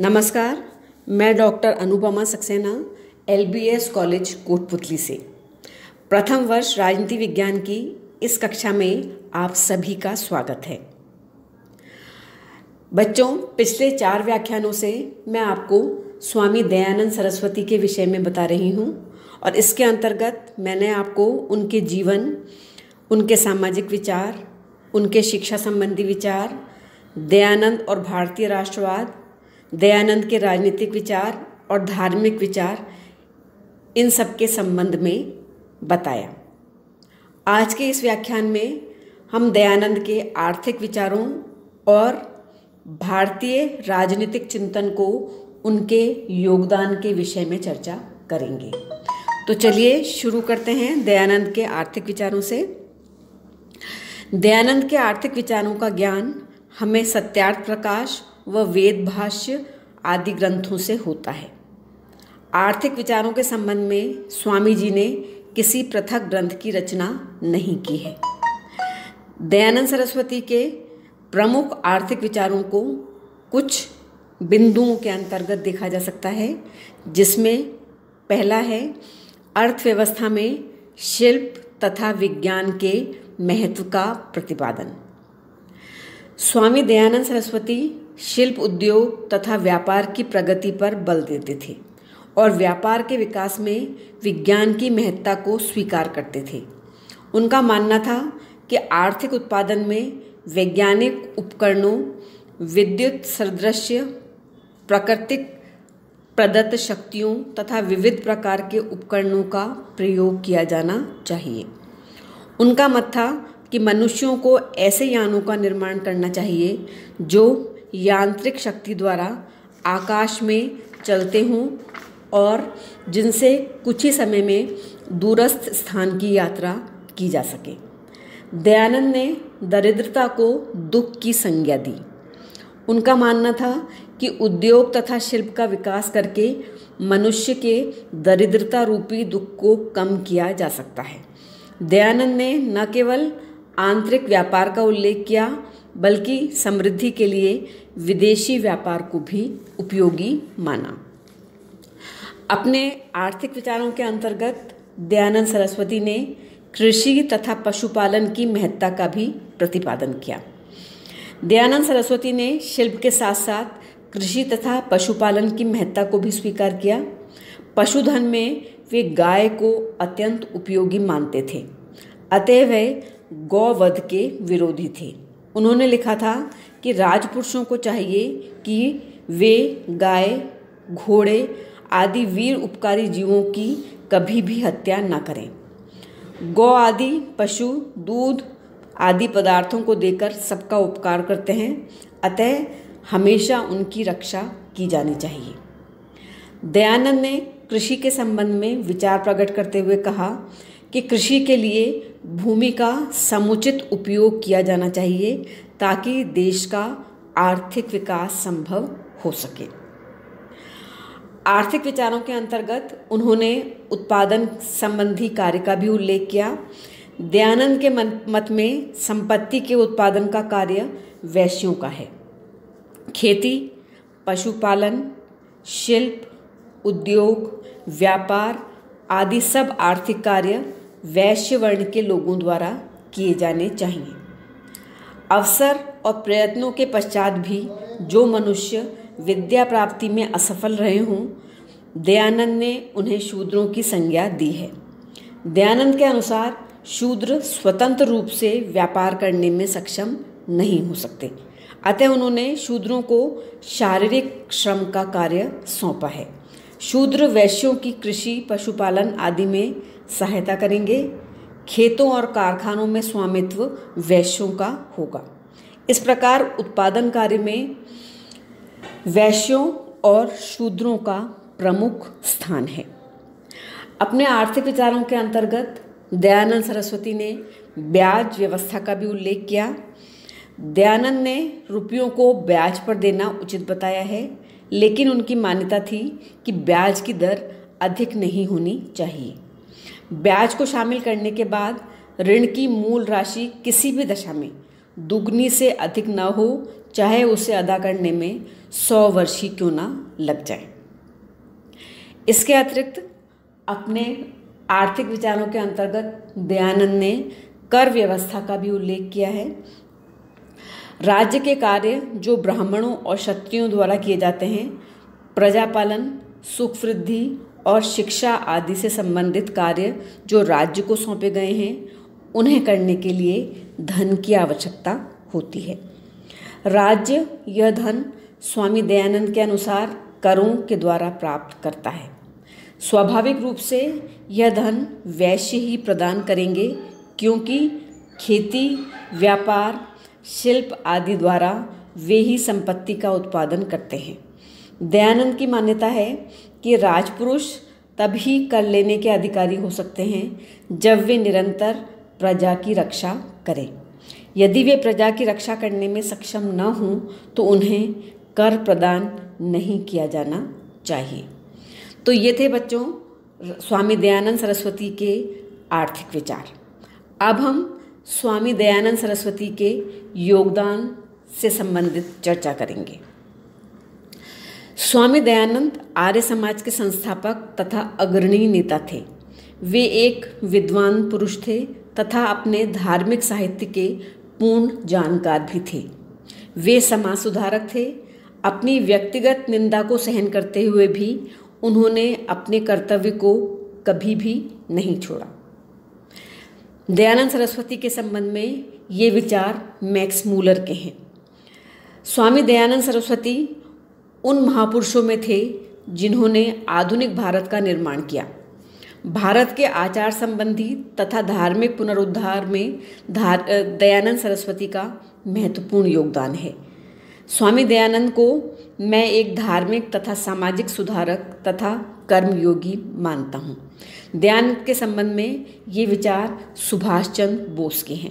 नमस्कार, मैं doctor Anupama Saxena LBS college Kotputli से प्रथम वर्ष राजनीति विज्ञान की इस कक्षा में आप सभी का स्वागत है। बच्चों, पिछले 4 व्याख्यानों से मैं आपको स्वामी दयानंद सरस्वती के विषय में बता रही हूँ और इसके अंतर्गत मैंने आपको उनके जीवन, उनके सामाजिक विचार, उनके शिक्षा संबंधी विचार, दयानंद और भारतीय राष्ट्रवाद, दयानंद के राजनीतिक विचार और धार्मिक विचार, इन सब के संबंध में बताया। आज के इस व्याख्यान में हम दयानंद के आर्थिक विचारों और भारतीय राजनीतिक चिंतन को उनके योगदान के विषय में चर्चा करेंगे। तो चलिए शुरू करते हैं दयानंद के आर्थिक विचारों से। दयानंद के आर्थिक विचारों का ज्ञान हमें सत्यार्थ प्रकाश व वेद भाष्य आदि ग्रंथों से होता है। आर्थिक विचारों के संबंध में स्वामी जी ने किसी पृथक ग्रंथ की रचना नहीं की है। दयानंद सरस्वती के प्रमुख आर्थिक विचारों को कुछ बिंदुओं के अंतर्गत देखा जा सकता है, जिसमें पहला है अर्थव्यवस्था में शिल्प तथा विज्ञान के महत्व का प्रतिपादन। स्वामी दयानंद सरस्वती शिल्प उद्योग तथा व्यापार की प्रगति पर बल देते थे और व्यापार के विकास में विज्ञान की महत्ता को स्वीकार करते थे। उनका मानना था कि आर्थिक उत्पादन में वैज्ञानिक उपकरणों, विद्युत सदृश्य प्राकृतिक प्रदत्त शक्तियों तथा विविध प्रकार के उपकरणों का प्रयोग किया जाना चाहिए। उनका मत था कि मनुष्यों को ऐसे यानों का निर्माण करना चाहिए जो यांत्रिक शक्ति द्वारा आकाश में चलते हों और जिनसे कुछ ही समय में दूरस्थ स्थान की यात्रा की जा सके। दयानंद ने दरिद्रता को दुख की संज्ञा दी। उनका मानना था कि उद्योग तथा शिल्प का विकास करके मनुष्य के दरिद्रता रूपी दुख को कम किया जा सकता है। दयानंद ने न केवल आंतरिक व्यापार का उल्लेख किया, बल्कि समृद्धि के लिए विदेशी व्यापार को भी उपयोगी माना। अपने आर्थिक विचारों के अंतर्गत दयानंद सरस्वती ने कृषि तथा पशुपालन की महत्ता का भी प्रतिपादन किया। दयानंद सरस्वती ने शिल्प के साथ साथ कृषि तथा पशुपालन की महत्ता को भी स्वीकार किया। पशुधन में वे गाय को अत्यंत उपयोगी मानते थे, अतः वे गौवध के विरोधी थे। उन्होंने लिखा था कि राजपुरुषों को चाहिए कि वे गाय, घोड़े आदि वीर उपकारी जीवों की कभी भी हत्या न करें। गौ आदि पशु दूध आदि पदार्थों को देकर सबका उपकार करते हैं, अतः हमेशा उनकी रक्षा की जानी चाहिए। दयानंद ने कृषि के संबंध में विचार प्रकट करते हुए कहा कि कृषि के लिए भूमि का समुचित उपयोग किया जाना चाहिए ताकि देश का आर्थिक विकास संभव हो सके। आर्थिक विचारों के अंतर्गत उन्होंने उत्पादन संबंधी कार्य का भी उल्लेख किया। दयानंद के मत में संपत्ति के उत्पादन का कार्य वैश्यों का है। खेती, पशुपालन, शिल्प, उद्योग, व्यापार आदि सब आर्थिक कार्य वैश्य वर्ण के लोगों द्वारा किए जाने चाहिए। अवसर और प्रयत्नों के पश्चात भी जो मनुष्य विद्या प्राप्ति में असफल रहे हों, दयानंद ने उन्हें शूद्रों की संज्ञा दी है। दयानंद के अनुसार शूद्र स्वतंत्र रूप से व्यापार करने में सक्षम नहीं हो सकते, अतः उन्होंने शूद्रों को शारीरिक श्रम का कार्य सौंपा है। शूद्र वैश्यों की कृषि, पशुपालन आदि में सहायता करेंगे। खेतों और कारखानों में स्वामित्व वैश्यों का होगा। इस प्रकार उत्पादन कार्य में वैश्यों और शूद्रों का प्रमुख स्थान है। अपने आर्थिक विचारों के अंतर्गत दयानंद सरस्वती ने ब्याज व्यवस्था का भी उल्लेख किया। दयानंद ने रुपयों को ब्याज पर देना उचित बताया है, लेकिन उनकी मान्यता थी कि ब्याज की दर अधिक नहीं होनी चाहिए। ब्याज को शामिल करने के बाद ऋण की मूल राशि किसी भी दशा में दुगनी से अधिक न हो, चाहे उसे अदा करने में 100 वर्ष ही क्यों ना लग जाए। इसके अतिरिक्त अपने आर्थिक विचारों के अंतर्गत दयानंद ने कर व्यवस्था का भी उल्लेख किया है। राज्य के कार्य जो ब्राह्मणों और क्षत्रियों द्वारा किए जाते हैं, प्रजापालन, सुख वृद्धि और शिक्षा आदि से संबंधित कार्य जो राज्य को सौंपे गए हैं, उन्हें करने के लिए धन की आवश्यकता होती है। राज्य यह धन स्वामी दयानंद के अनुसार करों के द्वारा प्राप्त करता है। स्वाभाविक रूप से यह धन वैश्य ही प्रदान करेंगे, क्योंकि खेती, व्यापार, शिल्प आदि द्वारा वे ही संपत्ति का उत्पादन करते हैं। दयानंद की मान्यता है कि राजपुरुष तभी कर लेने के अधिकारी हो सकते हैं जब वे निरंतर प्रजा की रक्षा करें। यदि वे प्रजा की रक्षा करने में सक्षम न हों तो उन्हें कर प्रदान नहीं किया जाना चाहिए। तो ये थे बच्चों स्वामी दयानंद सरस्वती के आर्थिक विचार। अब हम स्वामी दयानंद सरस्वती के योगदान से संबंधित चर्चा करेंगे। स्वामी दयानंद आर्य समाज के संस्थापक तथा अग्रणी नेता थे। वे एक विद्वान पुरुष थे तथा अपने धार्मिक साहित्य के पूर्ण जानकार भी थे। वे समाज सुधारक थे। अपनी व्यक्तिगत निंदा को सहन करते हुए भी उन्होंने अपने कर्तव्य को कभी भी नहीं छोड़ा। दयानंद सरस्वती के संबंध में ये विचार मैक्स मूलर के हैं। स्वामी दयानंद सरस्वती उन महापुरुषों में थे जिन्होंने आधुनिक भारत का निर्माण किया। भारत के आचार संबंधी तथा धार्मिक पुनरुद्धार में दयानंद सरस्वती का महत्वपूर्ण योगदान है। स्वामी दयानंद को मैं एक धार्मिक तथा सामाजिक सुधारक तथा कर्मयोगी मानता हूँ। दयानंद के संबंध में ये विचार सुभाष चंद्र बोस के हैं।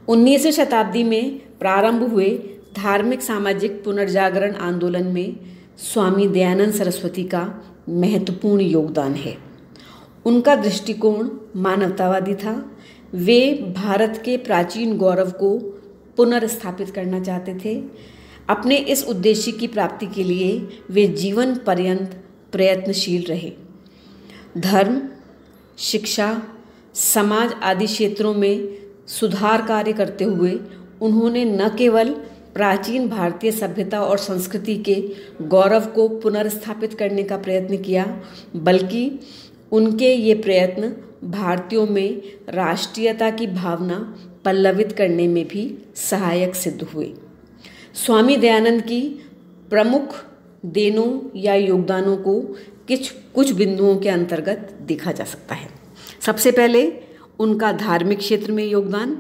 19वीं शताब्दी में प्रारंभ हुए धार्मिक सामाजिक पुनर्जागरण आंदोलन में स्वामी दयानंद सरस्वती का महत्वपूर्ण योगदान है। उनका दृष्टिकोण मानवतावादी था। वे भारत के प्राचीन गौरव को पुनर्स्थापित करना चाहते थे। अपने इस उद्देश्य की प्राप्ति के लिए वे जीवन पर्यंत प्रयत्नशील रहे। धर्म, शिक्षा, समाज आदि क्षेत्रों में सुधार कार्य करते हुए उन्होंने न केवल प्राचीन भारतीय सभ्यता और संस्कृति के गौरव को पुनर्स्थापित करने का प्रयत्न किया, बल्कि उनके ये प्रयत्न भारतीयों में राष्ट्रीयता की भावना पल्लवित करने में भी सहायक सिद्ध हुए। स्वामी दयानंद की प्रमुख देनों या योगदानों को कुछ बिंदुओं के अंतर्गत देखा जा सकता है। सबसे पहले उनका धार्मिक क्षेत्र में योगदान।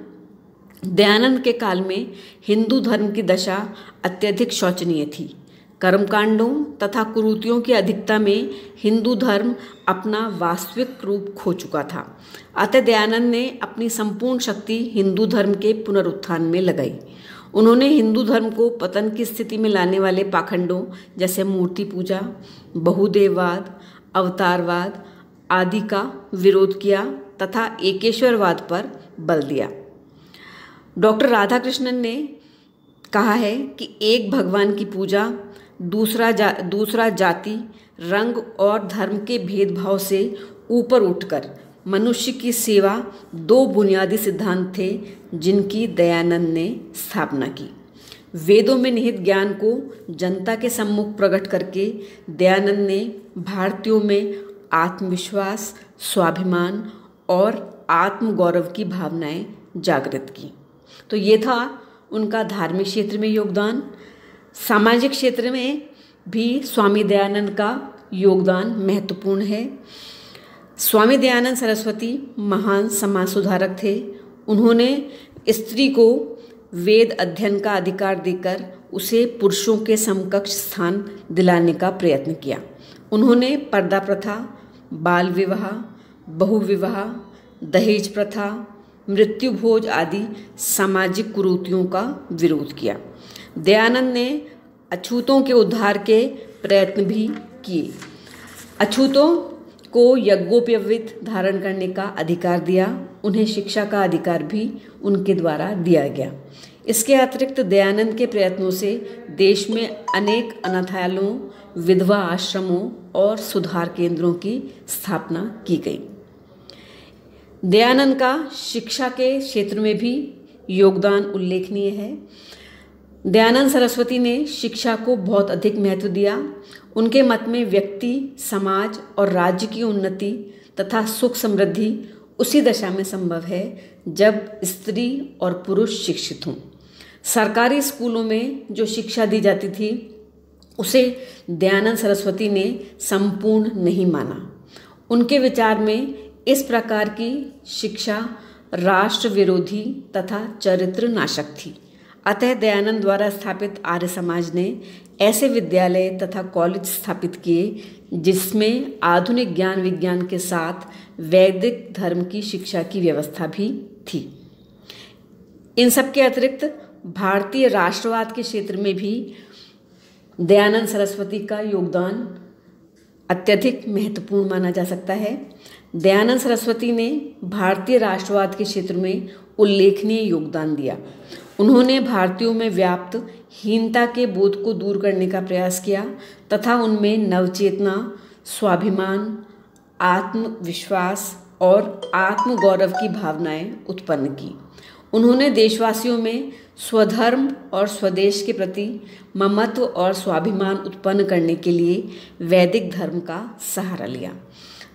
दयानंद के काल में हिंदू धर्म की दशा अत्यधिक शोचनीय थी। कर्मकांडों तथा कुरीतियों की अधिकता में हिंदू धर्म अपना वास्तविक रूप खो चुका था। अतः दयानंद ने अपनी संपूर्ण शक्ति हिंदू धर्म के पुनरुत्थान में लगाई। उन्होंने हिंदू धर्म को पतन की स्थिति में लाने वाले पाखंडों जैसे मूर्ति पूजा, बहुदेववाद, अवतारवाद आदि का विरोध किया तथा एकेश्वरवाद पर बल दिया। डॉक्टर राधाकृष्णन ने कहा है कि एक भगवान की पूजा दूसरा जाति, रंग और धर्म के भेदभाव से ऊपर उठकर मनुष्य की सेवा दो बुनियादी सिद्धांत थे जिनकी दयानंद ने स्थापना की। वेदों में निहित ज्ञान को जनता के सम्मुख प्रकट करके दयानंद ने भारतीयों में आत्मविश्वास, स्वाभिमान और आत्मगौरव की भावनाएं जागृत की। तो ये था उनका धार्मिक क्षेत्र में योगदान। सामाजिक क्षेत्र में भी स्वामी दयानंद का योगदान महत्वपूर्ण है। स्वामी दयानंद सरस्वती महान समाज सुधारक थे। उन्होंने स्त्री को वेद अध्ययन का अधिकार देकर उसे पुरुषों के समकक्ष स्थान दिलाने का प्रयत्न किया। उन्होंने पर्दा प्रथा, बाल विवाह, बहुविवाह, दहेज प्रथा, मृत्यु भोज आदि सामाजिक कुरीतियों का विरोध किया। दयानंद ने अछूतों के उद्धार के प्रयत्न भी किए। अछूतों को यज्ञोपवीत धारण करने का अधिकार दिया। उन्हें शिक्षा का अधिकार भी उनके द्वारा दिया गया। इसके अतिरिक्त दयानंद के प्रयत्नों से देश में अनेक अनाथालयों, विधवा आश्रमों और सुधार केंद्रों की स्थापना की गई। दयानंद का शिक्षा के क्षेत्र में भी योगदान उल्लेखनीय है। दयानंद सरस्वती ने शिक्षा को बहुत अधिक महत्व दिया। उनके मत में व्यक्ति, समाज और राज्य की उन्नति तथा सुख समृद्धि उसी दशा में संभव है जब स्त्री और पुरुष शिक्षित हों। सरकारी स्कूलों में जो शिक्षा दी जाती थी उसे दयानंद सरस्वती ने संपूर्ण नहीं माना। उनके विचार में इस प्रकार की शिक्षा राष्ट्र विरोधी तथा चरित्र नाशक थी। अतः दयानंद द्वारा स्थापित आर्य समाज ने ऐसे विद्यालय तथा कॉलेज स्थापित किए जिसमें आधुनिक ज्ञान विज्ञान के साथ वैदिक धर्म की शिक्षा की व्यवस्था भी थी। इन सब के अतिरिक्त भारतीय राष्ट्रवाद के क्षेत्र में भी दयानंद सरस्वती का योगदान अत्यधिक महत्वपूर्ण माना जा सकता है। दयानंद सरस्वती ने भारतीय राष्ट्रवाद के क्षेत्र में उल्लेखनीय योगदान दिया। उन्होंने भारतीयों में व्याप्त हीनता के बोध को दूर करने का प्रयास किया तथा उनमें नवचेतना, स्वाभिमान, आत्मविश्वास और आत्मगौरव की भावनाएं उत्पन्न की। उन्होंने देशवासियों में स्वधर्म और स्वदेश के प्रति ममत्व और स्वाभिमान उत्पन्न करने के लिए वैदिक धर्म का सहारा लिया।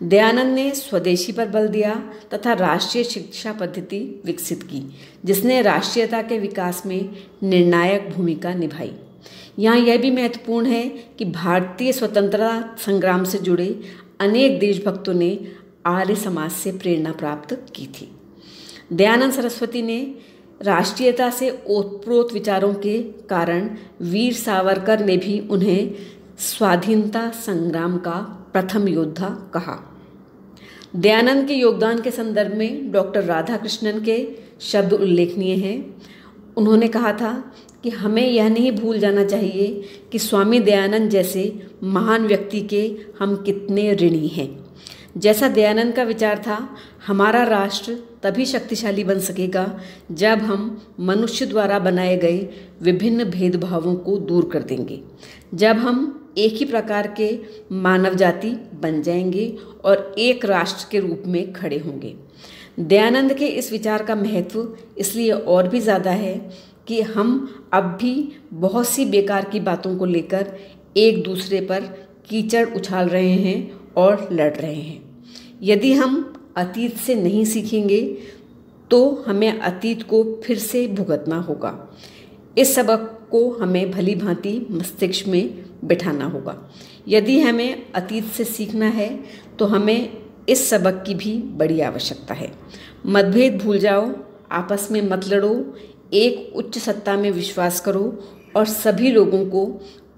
दयानंद ने स्वदेशी पर बल दिया तथा राष्ट्रीय शिक्षा पद्धति विकसित की जिसने राष्ट्रीयता के विकास में निर्णायक भूमिका निभाई। यहाँ यह भी महत्वपूर्ण है कि भारतीय स्वतंत्रता संग्राम से जुड़े अनेक देशभक्तों ने आर्य समाज से प्रेरणा प्राप्त की थी। दयानंद सरस्वती ने राष्ट्रीयता से ओतप्रोत विचारों के कारण वीर सावरकर ने भी उन्हें स्वाधीनता संग्राम का प्रथम योद्धा कहा। दयानंद के योगदान के संदर्भ में डॉक्टर राधाकृष्णन के शब्द उल्लेखनीय हैं। उन्होंने कहा था कि हमें यह नहीं भूल जाना चाहिए कि स्वामी दयानंद जैसे महान व्यक्ति के हम कितने ऋणी हैं। जैसा दयानंद का विचार था, हमारा राष्ट्र तभी शक्तिशाली बन सकेगा जब हम मनुष्य द्वारा बनाए गए विभिन्न भेदभावों को दूर कर देंगे, जब हम एक ही प्रकार के मानव जाति बन जाएंगे और एक राष्ट्र के रूप में खड़े होंगे। दयानंद के इस विचार का महत्व इसलिए और भी ज़्यादा है कि हम अब भी बहुत सी बेकार की बातों को लेकर एक दूसरे पर कीचड़ उछाल रहे हैं और लड़ रहे हैं। यदि हम अतीत से नहीं सीखेंगे तो हमें अतीत को फिर से भुगतना होगा। इस सबक को हमें भली भांति मस्तिष्क में बिठाना होगा। यदि हमें अतीत से सीखना है तो हमें इस सबक की भी बड़ी आवश्यकता है। मतभेद भूल जाओ, आपस में मत लड़ो, एक उच्च सत्ता में विश्वास करो और सभी लोगों को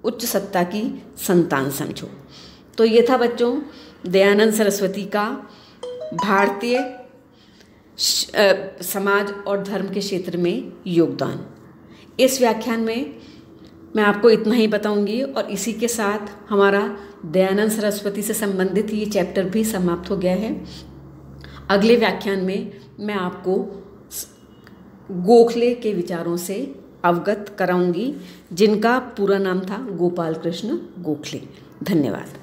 उच्च सत्ता की संतान समझो। तो ये था बच्चों दयानंद सरस्वती का भारतीय समाज और धर्म के क्षेत्र में योगदान। इस व्याख्यान में मैं आपको इतना ही बताऊंगी और इसी के साथ हमारा दयानंद सरस्वती से संबंधित ये चैप्टर भी समाप्त हो गया है। अगले व्याख्यान में मैं आपको गोखले के विचारों से अवगत कराऊंगी जिनका पूरा नाम था गोपाल कृष्ण गोखले। धन्यवाद।